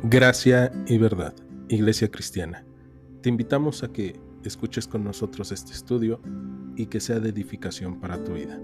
Gracia y verdad, Iglesia Cristiana. Te invitamos a que escuches con nosotros este estudio y que sea de edificación para tu vida.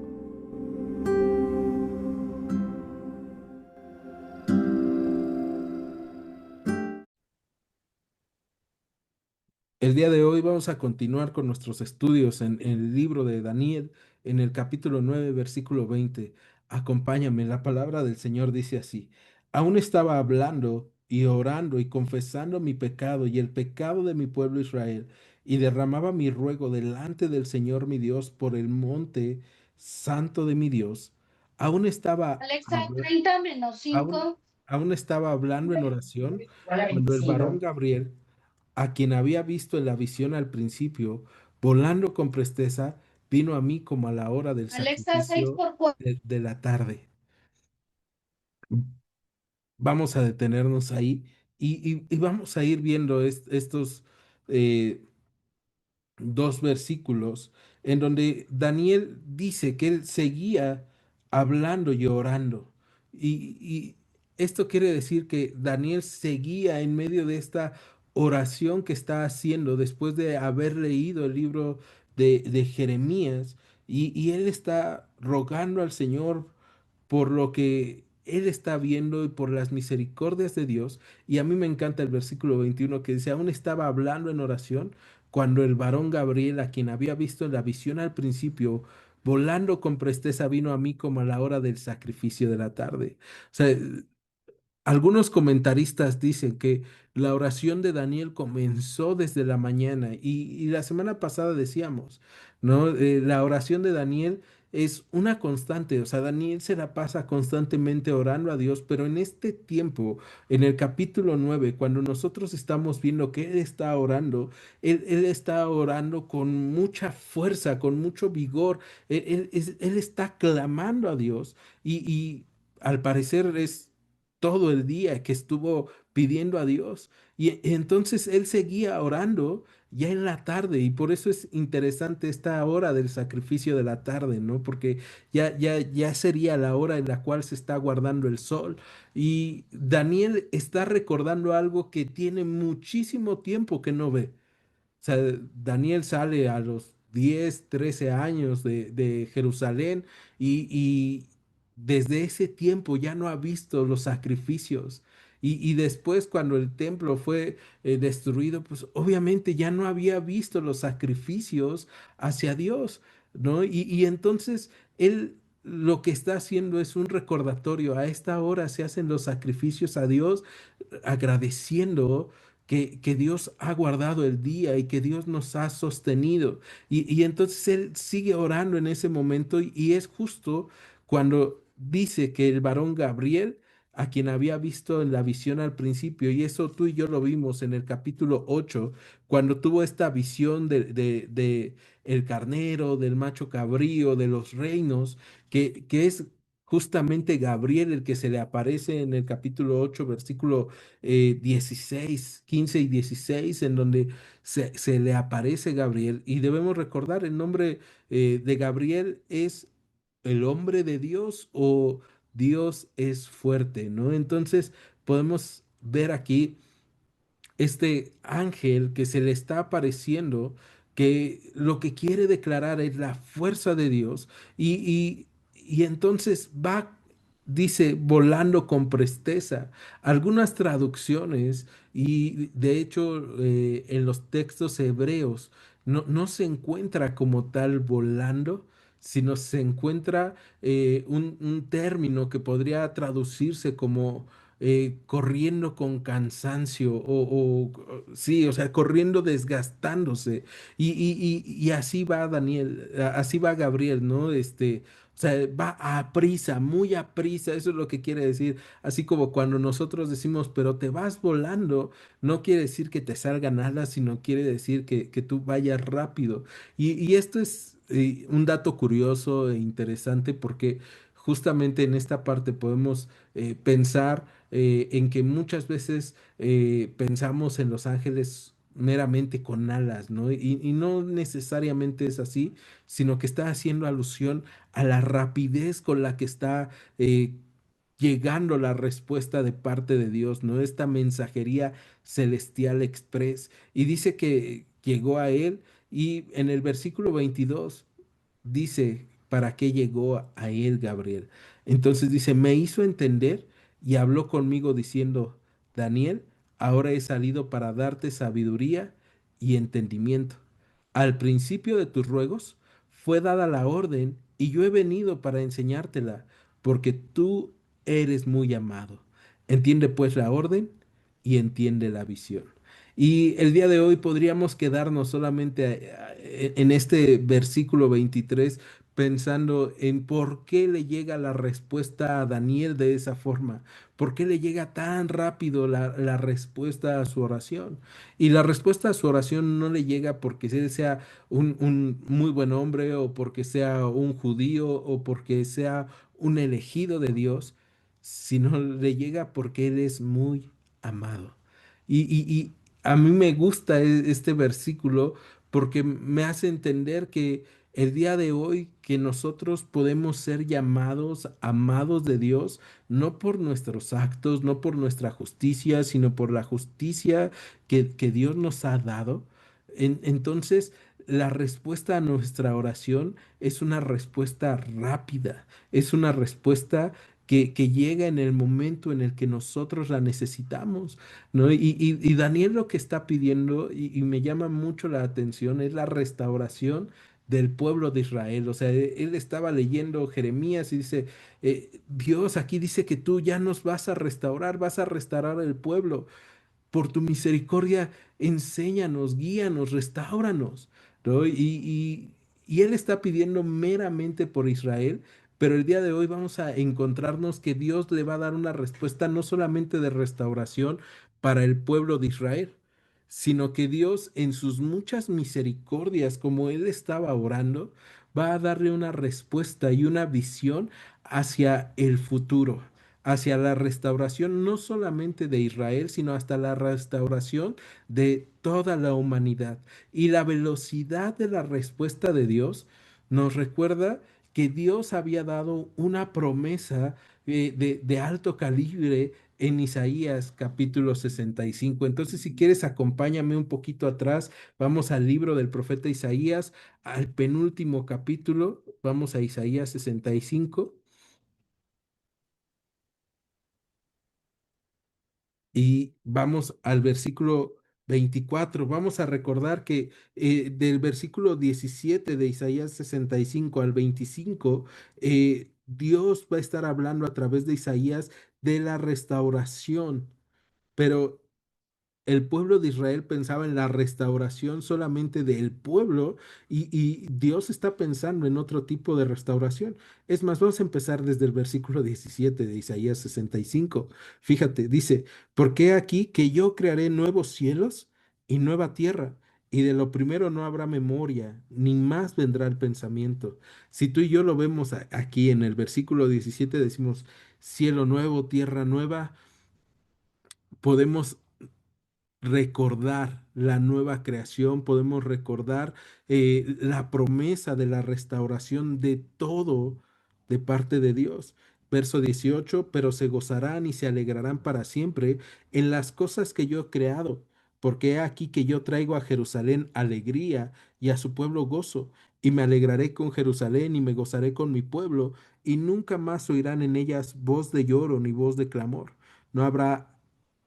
El día de hoy vamos a continuar con nuestros estudios en el libro de Daniel, en el capítulo 9, versículo 20. Acompáñame, la palabra del Señor dice así: Aún estaba hablando y orando y confesando mi pecado y el pecado de mi pueblo Israel, y derramaba mi ruego delante del Señor mi Dios por el monte santo de mi Dios. Aún estaba, Alexa, habla- 30 menos aún, 5. aún estaba hablando en oración Igual a cuando el varón 25. Gabriel, a quien había visto en la visión al principio, volando con presteza, vino a mí como a la hora del Alexa, 6 sacrificio por 4. de la tarde. Vamos a detenernos ahí y vamos a ir viendo estos eh, dos versículos en donde Daniel dice que él seguía hablando y orando. Y esto quiere decir que Daniel seguía en medio de esta oración que está haciendo después de haber leído el libro de Jeremías, y él está rogando al Señor por lo que él está viendo y por las misericordias de Dios. Y a mí me encanta el versículo 21 que dice: aún estaba hablando en oración cuando el varón Gabriel, a quien había visto en la visión al principio, volando con presteza, vino a mí como a la hora del sacrificio de la tarde. O sea, algunos comentaristas dicen que la oración de Daniel comenzó desde la mañana, y la semana pasada decíamos, ¿no? La oración de Daniel es una constante. O sea, Daniel se la pasa constantemente orando a Dios, pero en este tiempo, en el capítulo 9, cuando nosotros estamos viendo que él está orando, él está orando con mucha fuerza, con mucho vigor. Él está clamando a Dios, y al parecer es todo el día que estuvo pidiendo a Dios. Y entonces él seguía orando ya en la tarde, y por eso es interesante esta hora del sacrificio de la tarde, ¿no? Porque ya sería la hora en la cual se está guardando el sol. Y Daniel está recordando algo que tiene muchísimo tiempo que no ve. O sea, Daniel sale a los 10 13 años de Jerusalén, y desde ese tiempo ya no ha visto los sacrificios. Y después, cuando el templo fue destruido, pues obviamente ya no había visto los sacrificios hacia Dios, ¿no? Y entonces él lo que está haciendo es un recordatorio. A esta hora se hacen los sacrificios a Dios, agradeciendo que Dios ha guardado el día y que Dios nos ha sostenido. Y entonces él sigue orando en ese momento, y es justo cuando dice que el varón Gabriel, a quien había visto en la visión al principio, y eso tú y yo lo vimos en el capítulo 8, cuando tuvo esta visión de el carnero, del macho cabrío, de los reinos, que es justamente Gabriel el que se le aparece en el capítulo 8, versículo 16, 15 y 16, en donde se le aparece Gabriel. Y debemos recordar, el nombre de Gabriel es el hombre de Dios, o Dios es fuerte, ¿no? Entonces podemos ver aquí este ángel que se le está apareciendo, que lo que quiere declarar es la fuerza de Dios, y entonces va, dice, volando con presteza. Algunas traducciones, y de hecho en los textos hebreos no se encuentra como tal volando, sino se encuentra un término que podría traducirse como corriendo con cansancio, sí, o sea, corriendo desgastándose. Y así va Daniel, así va Gabriel, ¿no? O sea, va a prisa, muy a prisa. Eso es lo que quiere decir. Así como cuando nosotros decimos, pero te vas volando, no quiere decir que te salgan alas, sino quiere decir que tú vayas rápido. Y esto es un dato curioso e interesante, porque justamente en esta parte podemos pensar en que muchas veces pensamos en los ángeles meramente con alas, ¿no? Y no necesariamente es así, sino que está haciendo alusión a la rapidez con la que está llegando la respuesta de parte de Dios, ¿no? Esta mensajería celestial express. Y dice que llegó a él y en el versículo 22 dice, ¿para qué llegó a él Gabriel? Entonces dice, me hizo entender y habló conmigo diciendo, Daniel, ahora he salido para darte sabiduría y entendimiento. Al principio de tus ruegos fue dada la orden y yo he venido para enseñártela, porque tú eres muy amado. Entiende pues la orden y entiende la visión. Y el día de hoy podríamos quedarnos solamente en este versículo 23 pensando en por qué le llega la respuesta a Daniel de esa forma, por qué le llega tan rápido la respuesta a su oración. Y la respuesta a su oración no le llega porque él sea un muy buen hombre o porque sea un judío o porque sea un elegido de Dios, sino le llega porque él es muy amado. Y a mí me gusta este versículo porque me hace entender que el día de hoy que nosotros podemos ser llamados amados de Dios, no por nuestros actos, no por nuestra justicia, sino por la justicia que Dios nos ha dado. Entonces, la respuesta a nuestra oración es una respuesta rápida, es una respuesta que llega en el momento en el que nosotros la necesitamos, ¿no? Y Daniel lo que está pidiendo, y me llama mucho la atención, es la restauración del pueblo de Israel. O sea, él estaba leyendo Jeremías y dice, Dios aquí dice que tú ya nos vas a restaurar el pueblo por tu misericordia, enséñanos, guíanos, restáuranos, ¿no? Y Él está pidiendo meramente por Israel, pero el día de hoy vamos a encontrarnos que Dios le va a dar una respuesta no solamente de restauración para el pueblo de Israel, sino que Dios en sus muchas misericordias, como Él estaba orando, va a darle una respuesta y una visión hacia el futuro, hacia la restauración no solamente de Israel, sino hasta la restauración de toda la humanidad. Y la velocidad de la respuesta de Dios nos recuerda que Dios había dado una promesa de alto calibre en Isaías capítulo 65. Entonces, si quieres, acompáñame un poquito atrás. Vamos al libro del profeta Isaías, al penúltimo capítulo. Vamos a Isaías 65. Y vamos al versículo 24. Vamos a recordar que del versículo 17 de Isaías 65 al 25, Dios va a estar hablando a través de Isaías de la restauración. Pero el pueblo de Israel pensaba en la restauración solamente del pueblo y Dios está pensando en otro tipo de restauración. Es más, vamos a empezar desde el versículo 17 de Isaías 65. Fíjate, dice, porque he aquí que yo crearé nuevos cielos y nueva tierra, y de lo primero no habrá memoria, ni más vendrá el pensamiento. Si tú y yo lo vemos aquí en el versículo 17, decimos, cielo nuevo, tierra nueva, podemos recordar la nueva creación, podemos recordar la promesa de la restauración de todo de parte de Dios. Verso 18, pero se gozarán y se alegrarán para siempre en las cosas que yo he creado, porque he aquí que yo traigo a Jerusalén alegría y a su pueblo gozo, y me alegraré con Jerusalén y me gozaré con mi pueblo, y nunca más oirán en ellas voz de lloro ni voz de clamor. No habrá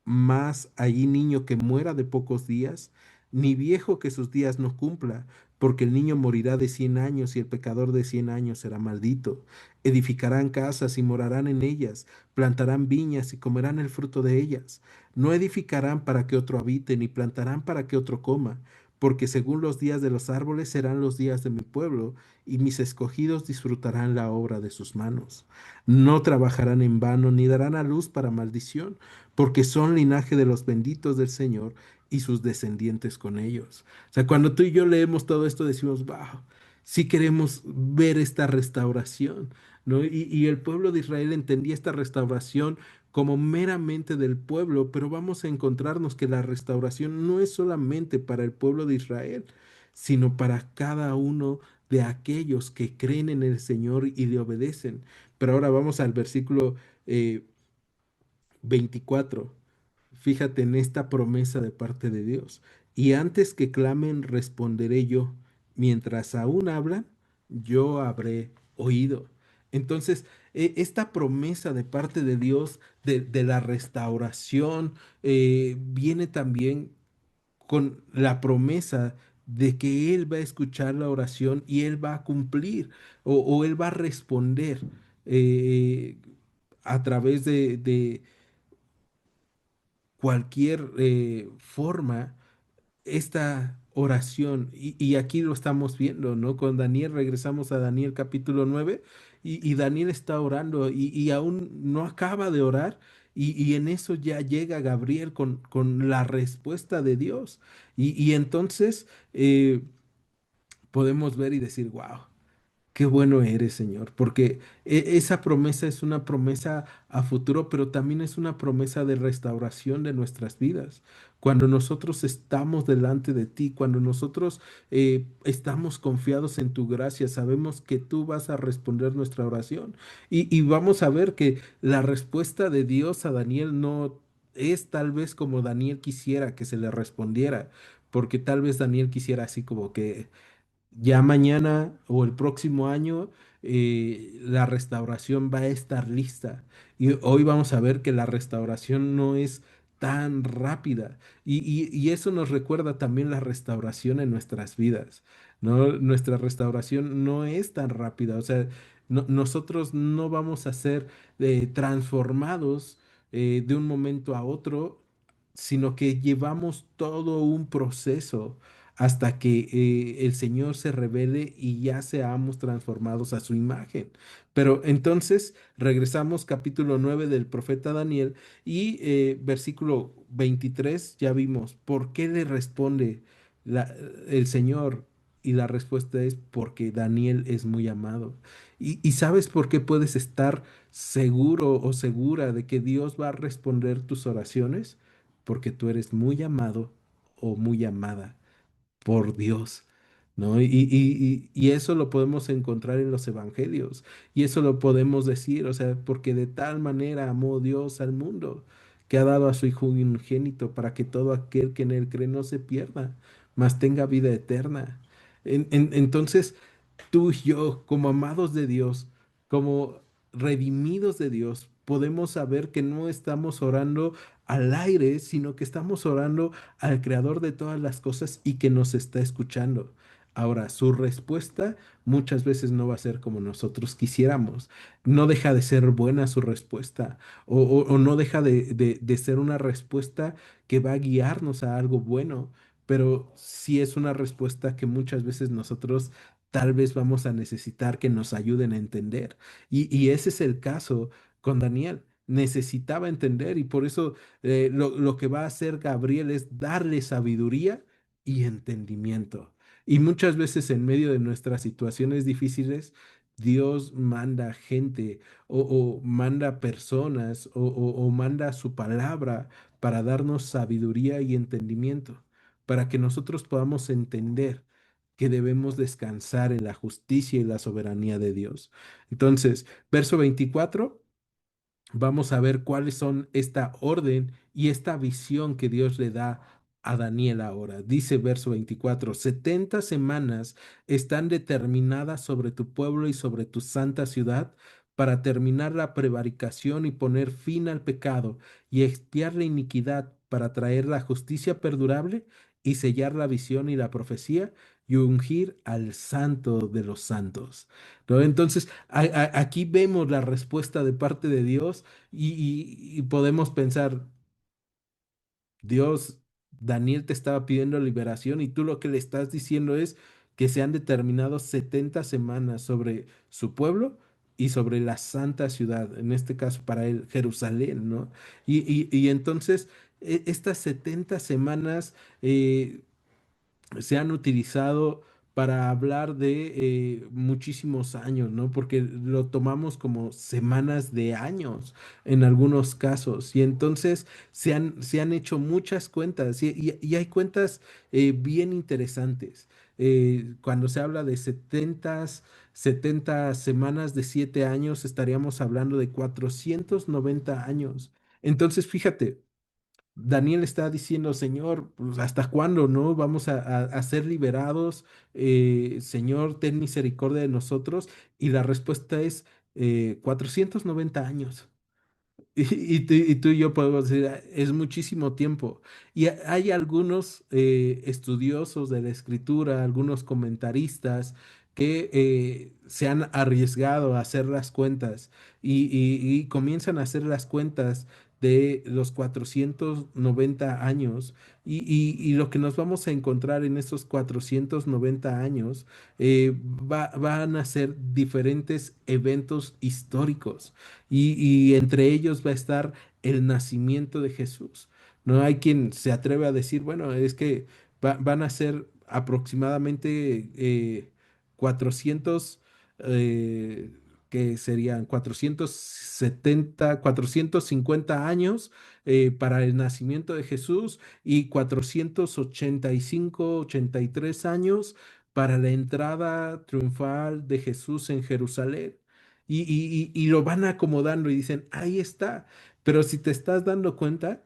más allí niño que muera de pocos días, ni viejo que sus días no cumpla, porque el niño morirá de 100 años y el pecador de 100 años será maldito. Edificarán casas y morarán en ellas, plantarán viñas y comerán el fruto de ellas. No edificarán para que otro habite, ni plantarán para que otro coma, porque según los días de los árboles serán los días de mi pueblo, y mis escogidos disfrutarán la obra de sus manos. No trabajarán en vano, ni darán a luz para maldición, porque son linaje de los benditos del Señor y sus descendientes con ellos. O sea, cuando tú y yo leemos todo esto, decimos, wow, sí queremos ver esta restauración, ¿no? Y el pueblo de Israel entendía esta restauración como meramente del pueblo, pero vamos a encontrarnos que la restauración no es solamente para el pueblo de Israel, sino para cada uno de aquellos que creen en el Señor y le obedecen. Pero ahora vamos al versículo eh, 24. Fíjate en esta promesa de parte de Dios. Y antes que clamen, responderé yo. Mientras aún hablan, yo habré oído. Entonces, esta promesa de parte de Dios de la restauración viene también con la promesa de que Él va a escuchar la oración y Él va a cumplir o Él va a responder eh, a través de cualquier forma esta oración. Y aquí lo estamos viendo, ¿no? Con Daniel, regresamos a Daniel capítulo 9 y Daniel está orando y aún no acaba de orar. Y en eso ya llega Gabriel con la respuesta de Dios. Y entonces podemos ver y decir, wow. Qué bueno eres, Señor, porque esa promesa es una promesa a futuro, pero también es una promesa de restauración de nuestras vidas. Cuando nosotros estamos delante de ti, cuando nosotros estamos confiados en tu gracia, sabemos que tú vas a responder nuestra oración. Y vamos a ver que la respuesta de Dios a Daniel no es tal vez como Daniel quisiera que se le respondiera, porque tal vez Daniel quisiera así como que ya mañana o el próximo año la restauración va a estar lista. Y hoy vamos a ver que la restauración no es tan rápida. Y eso nos recuerda también la restauración en nuestras vidas, ¿no? Nuestra restauración no es tan rápida. O sea, nosotros no vamos a ser transformados de un momento a otro, sino que llevamos todo un proceso hasta que el Señor se revele y ya seamos transformados a su imagen. Pero entonces regresamos capítulo 9 del profeta Daniel y versículo 23 ya vimos por qué le responde el Señor y la respuesta es porque Daniel es muy amado. Y sabes por qué puedes estar seguro o segura de que Dios va a responder tus oraciones? Porque tú eres muy amado o muy amada por Dios, ¿no? Y eso lo podemos encontrar en los evangelios, y eso lo podemos decir, o sea, porque de tal manera amó Dios al mundo, que ha dado a su Hijo unigénito para que todo aquel que en él cree no se pierda, mas tenga vida eterna. Entonces, tú y yo, como amados de Dios, como redimidos de Dios, podemos saber que no estamos orando al aire, sino que estamos orando al creador de todas las cosas y que nos está escuchando. Ahora, su respuesta muchas veces no va a ser como nosotros quisiéramos. No deja de ser buena su respuesta o no deja de ser una respuesta que va a guiarnos a algo bueno, pero sí es una respuesta que muchas veces nosotros tal vez vamos a necesitar que nos ayuden a entender. Y ese es el caso con Daniel. Necesitaba entender y por eso lo que va a hacer Gabriel es darle sabiduría y entendimiento. Y muchas veces en medio de nuestras situaciones difíciles, Dios manda gente o manda personas o manda su palabra para darnos sabiduría y entendimiento, para que nosotros podamos entender que debemos descansar en la justicia y la soberanía de Dios. Entonces, verso 24. Vamos a ver cuáles son esta orden y esta visión que Dios le da a Daniel ahora. Dice verso 24: 70 semanas están determinadas sobre tu pueblo y sobre tu santa ciudad para terminar la prevaricación y poner fin al pecado y expiar la iniquidad para traer la justicia perdurable y sellar la visión y la profecía y ungir al santo de los santos. ¿No? Entonces, aquí vemos la respuesta de parte de Dios y podemos pensar, Dios, Daniel te estaba pidiendo liberación y tú lo que le estás diciendo es que se han determinado 70 semanas sobre su pueblo y sobre la santa ciudad, en este caso para él, Jerusalén, ¿no? Y entonces, estas 70 semanas se han utilizado para hablar de muchísimos años, ¿no? Porque lo tomamos como semanas de años en algunos casos. Y entonces se han hecho muchas cuentas y hay cuentas bien interesantes. Cuando se habla de 70 semanas de 7 años, estaríamos hablando de 490 años. Entonces, fíjate. Daniel está diciendo, Señor, pues, ¿hasta cuándo no vamos a ser liberados? Señor, ten misericordia de nosotros. Y la respuesta es 490 años. Y tú y yo podemos decir, "Ah, es muchísimo tiempo". Y hay algunos estudiosos de la escritura, algunos comentaristas que se han arriesgado a hacer las cuentas y comienzan a hacer las cuentas de los 490 años y lo que nos vamos a encontrar en estos 490 años van a ser diferentes eventos históricos y entre ellos va a estar el nacimiento de Jesús. No hay quien se atreve a decir, bueno, es que van a ser aproximadamente 400, eh, que serían 450 años para el nacimiento de Jesús y 485, 83 años para la entrada triunfal de Jesús en Jerusalén. Y lo van acomodando y dicen, ahí está. Pero si te estás dando cuenta,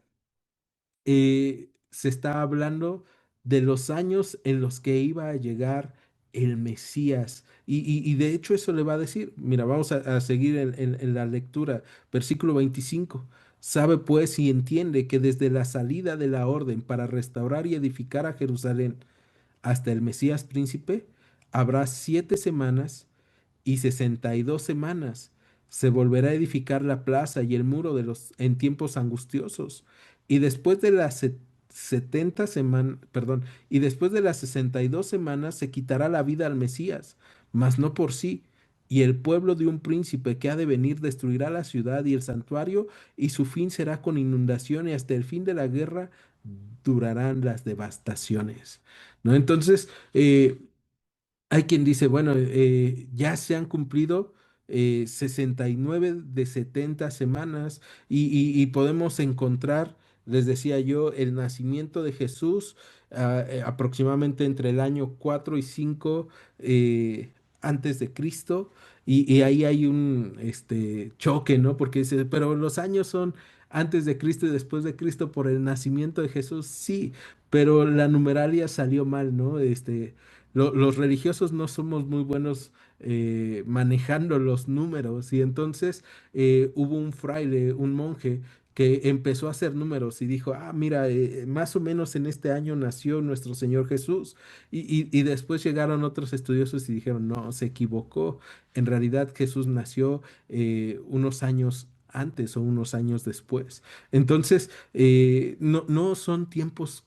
se está hablando de los años en los que iba a llegar el Mesías. Y de hecho eso le va a decir, mira, vamos a seguir en la lectura, versículo 25. Sabe pues y entiende que desde la salida de la orden para restaurar y edificar a Jerusalén hasta el Mesías príncipe, habrá 7 semanas y 62 semanas. Se volverá a edificar la plaza y el muro de los en tiempos angustiosos. Y después de las 70 semanas, perdón, y después de las 62 semanas se quitará la vida al Mesías, mas no por sí. Y el pueblo de un príncipe que ha de venir destruirá la ciudad y el santuario, y su fin será con inundación, y hasta el fin de la guerra durarán las devastaciones. ¿No? Entonces, hay quien dice, bueno, ya se han cumplido 69 de 70 semanas y podemos encontrar, les decía yo, el nacimiento de Jesús aproximadamente entre el año 4 y 5 antes de Cristo y ahí hay un choque, ¿no? Porque dice, pero los años son antes de Cristo y después de Cristo por el nacimiento de Jesús, sí, pero la numeralia salió mal, ¿no? Los religiosos no somos muy buenos manejando los números y entonces hubo un fraile, un monje, que empezó a hacer números y dijo, ah, mira, más o menos en este año nació nuestro Señor Jesús. Y después llegaron otros estudiosos y dijeron, no, se equivocó. En realidad Jesús nació unos años antes o unos años después. Entonces, no son tiempos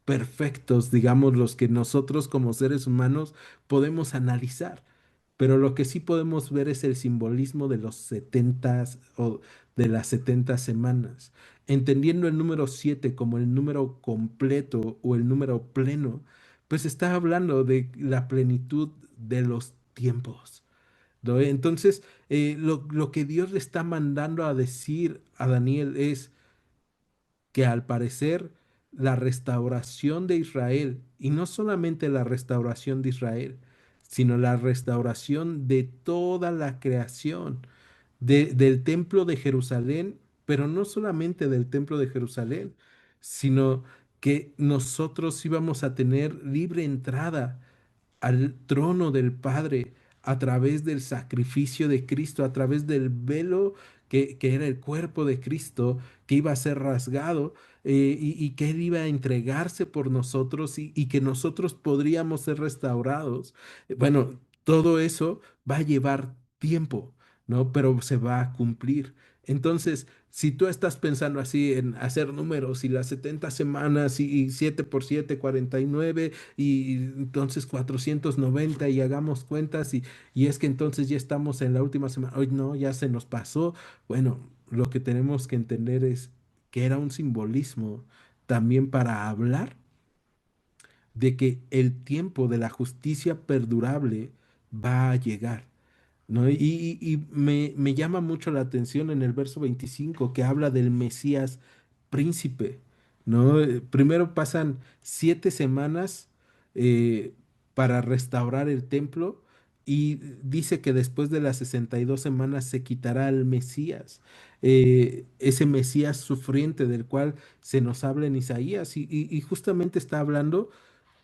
perfectos, digamos, los que nosotros como seres humanos podemos analizar. Pero lo que sí podemos ver es el simbolismo de los 70 o de las 70 semanas. Entendiendo el número 7 como el número completo o el número pleno, pues está hablando de la plenitud de los tiempos. ¿No? Entonces, lo que Dios le está mandando a decir a Daniel es, que al parecer la restauración de Israel, y no solamente la restauración de Israel, sino la restauración de toda la creación, del templo de Jerusalén, pero no solamente del templo de Jerusalén, sino que nosotros íbamos a tener libre entrada al trono del Padre a través del sacrificio de Cristo, a través del velo que era el cuerpo de Cristo, que iba a ser rasgado y que Él iba a entregarse por nosotros y que nosotros podríamos ser restaurados. Bueno, todo eso va a llevar tiempo, ¿no? Pero se va a cumplir. Entonces, si tú estás pensando así en hacer números y las 70 semanas y 7 por 7, 49 y entonces 490 y hagamos cuentas y es que entonces ya estamos en la última semana, hoy no, ya se nos pasó. Bueno, lo que tenemos que entender es que era un simbolismo también para hablar de que el tiempo de la justicia perdurable va a llegar. ¿No? Y me llama mucho la atención en el verso 25 que habla del Mesías príncipe, ¿no? Primero pasan 7 semanas eh, para restaurar el templo. Y dice que después de las 62 semanas se quitará el Mesías, ese Mesías sufriente del cual se nos habla en Isaías. Y justamente está hablando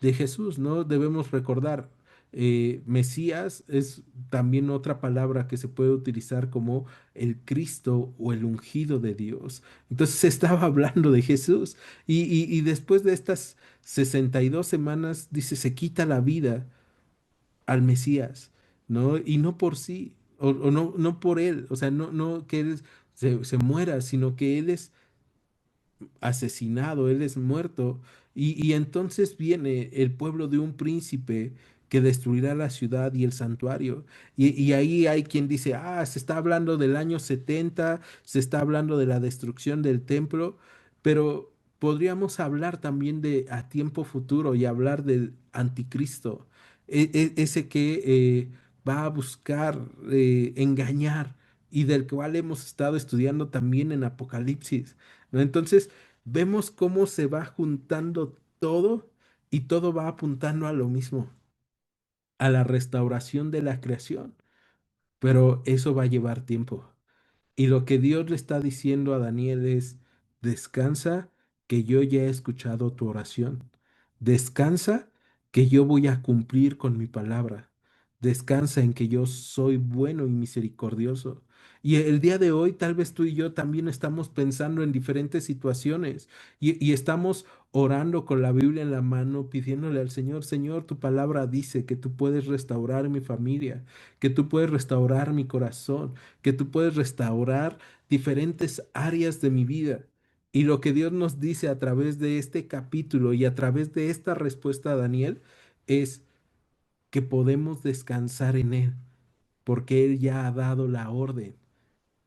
de Jesús, ¿no? Debemos recordar, Mesías es también otra palabra que se puede utilizar como el Cristo o el ungido de Dios. Entonces se estaba hablando de Jesús. Y después de estas 62 semanas, dice, se quita la vida al Mesías, ¿no? Y no por sí, o no, no por él, o sea, no que él se muera, sino que él es asesinado, él es muerto, y entonces viene el pueblo de un príncipe que destruirá la ciudad y el santuario. Y ahí hay quien dice, ah, se está hablando del año 70, se está hablando de la destrucción del templo, pero podríamos hablar también de a tiempo futuro y hablar del anticristo, ese que va a buscar engañar y del cual hemos estado estudiando también en Apocalipsis, ¿no? Entonces, vemos cómo se va juntando todo y todo va apuntando a lo mismo, a la restauración de la creación, pero eso va a llevar tiempo. Y lo que Dios le está diciendo a Daniel es, descansa, que yo ya he escuchado tu oración. Descansa, que yo voy a cumplir con mi palabra. Descansa en que yo soy bueno y misericordioso. Y el día de hoy, tal vez tú y yo también estamos pensando en diferentes situaciones y estamos orando con la Biblia en la mano, pidiéndole al Señor, Señor, tu palabra dice que tú puedes restaurar mi familia, que tú puedes restaurar mi corazón, que tú puedes restaurar diferentes áreas de mi vida. Y lo que Dios nos dice a través de este capítulo y a través de esta respuesta a Daniel es que podemos descansar en Él, porque Él ya ha dado la orden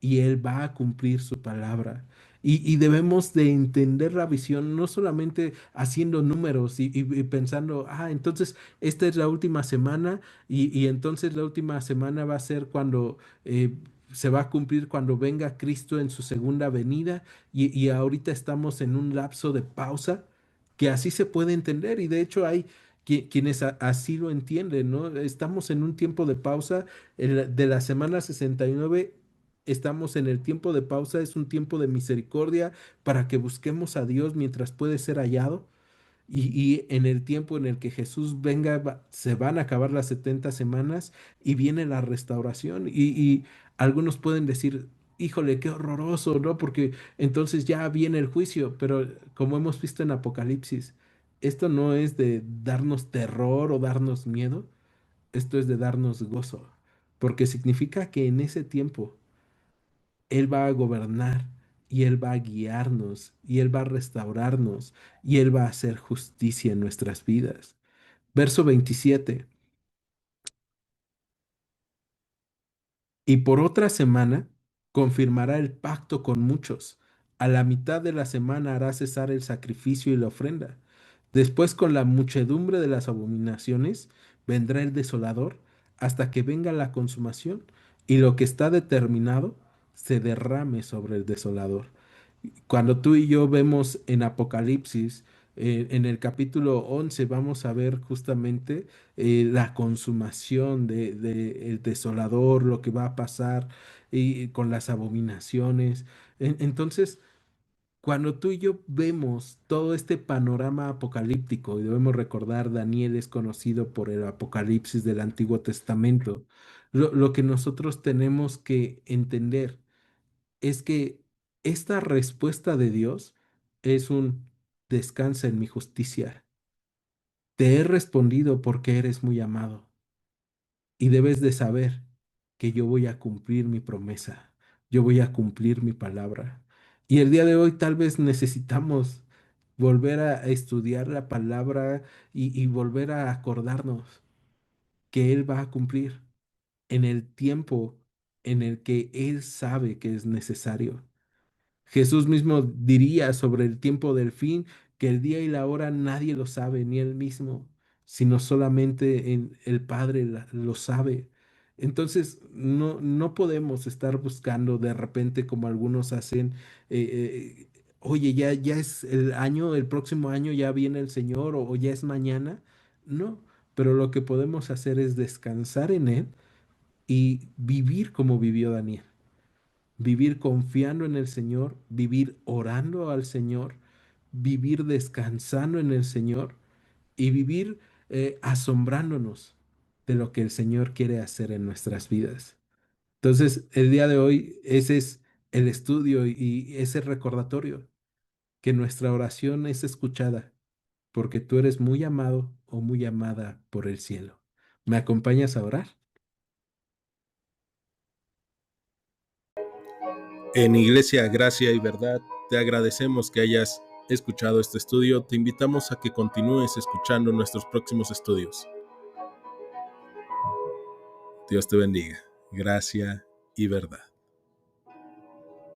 y Él va a cumplir su palabra. Y debemos de entender la visión, no solamente haciendo números y pensando, ah, entonces esta es la última semana y entonces la última semana va a ser cuando se va a cumplir cuando venga Cristo en su segunda venida y ahorita estamos en un lapso de pausa que así se puede entender y de hecho hay quienes así lo entienden, ¿no? Estamos en un tiempo de pausa de la semana 69. Estamos en el tiempo de pausa, es un tiempo de misericordia para que busquemos a Dios mientras puede ser hallado. Y en el tiempo en el que Jesús venga, se van a acabar las 70 semanas y viene la restauración. Y algunos pueden decir, híjole, qué horroroso, ¿no? Porque entonces ya viene el juicio, pero como hemos visto en Apocalipsis, esto no es de darnos terror o darnos miedo, esto es de darnos gozo, porque significa que en ese tiempo él va a gobernar y Él va a guiarnos y Él va a restaurarnos y Él va a hacer justicia en nuestras vidas. Verso 27. Y por otra semana confirmará el pacto con muchos. A la mitad de la semana hará cesar el sacrificio y la ofrenda. Después, con la muchedumbre de las abominaciones, vendrá el desolador hasta que venga la consumación y lo que está determinado se derrame sobre el desolador. Cuando tú y yo vemos en Apocalipsis, en el capítulo 11, vamos a ver justamente la consumación el desolador, lo que va a pasar y con las abominaciones. Entonces, cuando tú y yo vemos todo este panorama apocalíptico, y debemos recordar, Daniel es conocido por el Apocalipsis del Antiguo Testamento, lo que nosotros tenemos que entender es que esta respuesta de Dios es un descansa en mi justicia. Te he respondido porque eres muy amado y debes de saber que yo voy a cumplir mi promesa, yo voy a cumplir mi palabra. Y el día de hoy tal vez necesitamos volver a estudiar la palabra y volver a acordarnos que Él va a cumplir en el tiempo en el que Él sabe que es necesario. Jesús mismo diría sobre el tiempo del fin que el día y la hora nadie lo sabe, ni él mismo, sino solamente el Padre lo sabe. Entonces, no podemos estar buscando de repente como algunos hacen, oye, ya es el año, el próximo año ya viene el Señor o ya es mañana. No, pero lo que podemos hacer es descansar en Él y vivir como vivió Daniel. Vivir confiando en el Señor, vivir orando al Señor, vivir descansando en el Señor y vivir asombrándonos de lo que el Señor quiere hacer en nuestras vidas. Entonces, el día de hoy, ese es el estudio y ese recordatorio, que nuestra oración es escuchada, porque tú eres muy amado o muy amada por el cielo. ¿Me acompañas a orar? En Iglesia Gracia y Verdad, te agradecemos que hayas escuchado este estudio. Te invitamos a que continúes escuchando nuestros próximos estudios. Dios te bendiga. Gracia y verdad.